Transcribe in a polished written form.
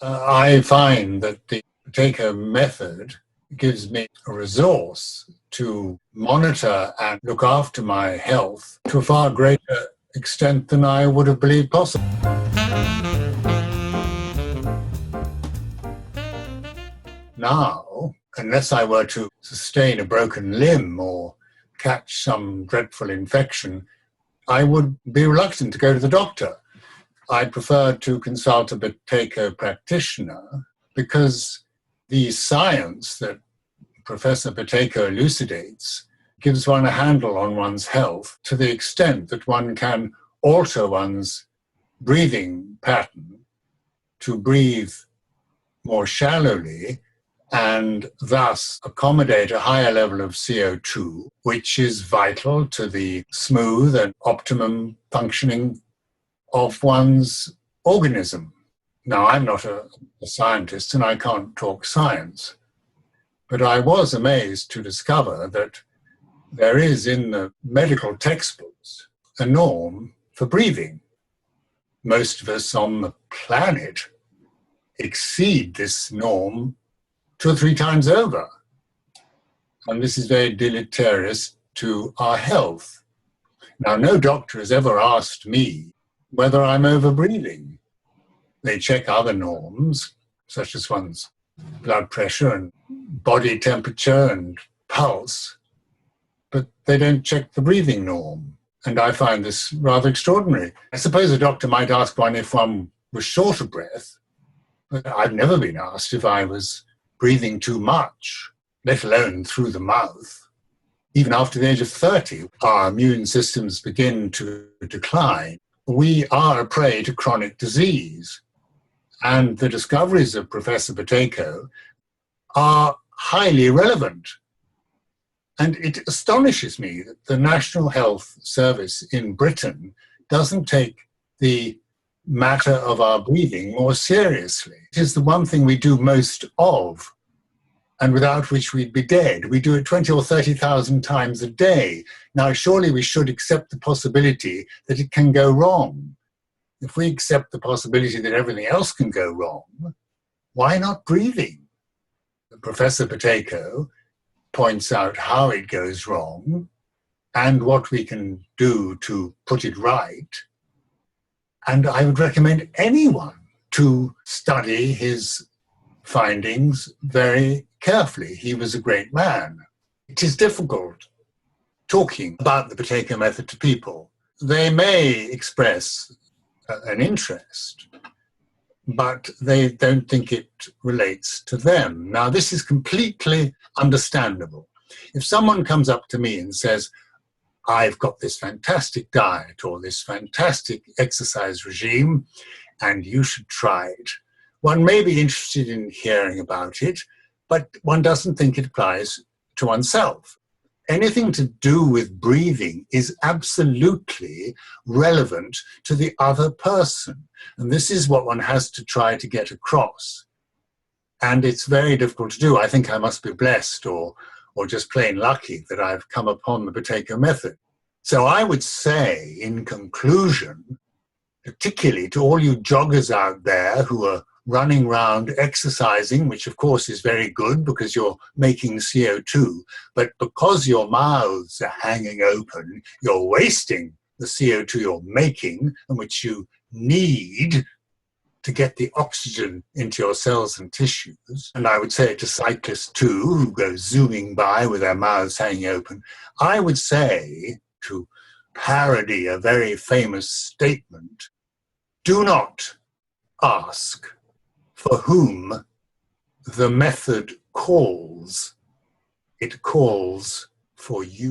I find that the Buteyko method gives me a resource to monitor and look after my health to a far greater extent than I would have believed possible. Now, unless I were to sustain a broken limb or catch some dreadful infection, I would be reluctant to go to the doctor. I prefer to consult a Buteyko practitioner because the science that Professor Buteyko elucidates gives one a handle on one's health to the extent that one can alter one's breathing pattern to breathe more shallowly and thus accommodate a higher level of CO2, which is vital to the smooth and optimum functioning of one's organism. Now, I'm not a scientist and I can't talk science, but I was amazed to discover that there is in the medical textbooks a norm for breathing. Most of us on the planet exceed this norm 2 or 3 times over. And this is very deleterious to our health. Now, no doctor has ever asked me whether I'm over-breathing. They check other norms, such as one's blood pressure and body temperature and pulse, but they don't check the breathing norm. And I find this rather extraordinary. I suppose a doctor might ask one if one was short of breath, but I've never been asked if I was breathing too much, let alone through the mouth. Even after the age of 30, our immune systems begin to decline. We are a prey to chronic disease. And the discoveries of Professor Buteyko are highly relevant. And it astonishes me that the National Health Service in Britain doesn't take the matter of our breathing more seriously. It is the one thing we do most of, and without which we'd be dead. We do it 20 or 30,000 times a day. Now, surely we should accept the possibility that it can go wrong. If we accept the possibility that everything else can go wrong, why not breathing? Professor Buteyko points out how it goes wrong and what we can do to put it right. And I would recommend anyone to study his findings very carefully. He was a great man. It is difficult talking about the Buteyko method to people. They may express an interest, but they don't think it relates to them. Now, this is completely understandable. If someone comes up to me and says, I've got this fantastic diet or this fantastic exercise regime, and you should try it, one may be interested in hearing about it, but one doesn't think it applies to oneself. Anything to do with breathing is absolutely relevant to the other person. And this is what one has to try to get across. And it's very difficult to do. I think I must be blessed or just plain lucky that I've come upon the Buteyko method. So I would say, in conclusion, particularly to all you joggers out there who are running around exercising, which of course is very good because you're making CO2, but because your mouths are hanging open, you're wasting the CO2 you're making and which you need to get the oxygen into your cells and tissues. And I would say it to cyclists too, who go zooming by with their mouths hanging open. I would say, to parody a very famous statement, do not ask for whom the method calls. It calls for you.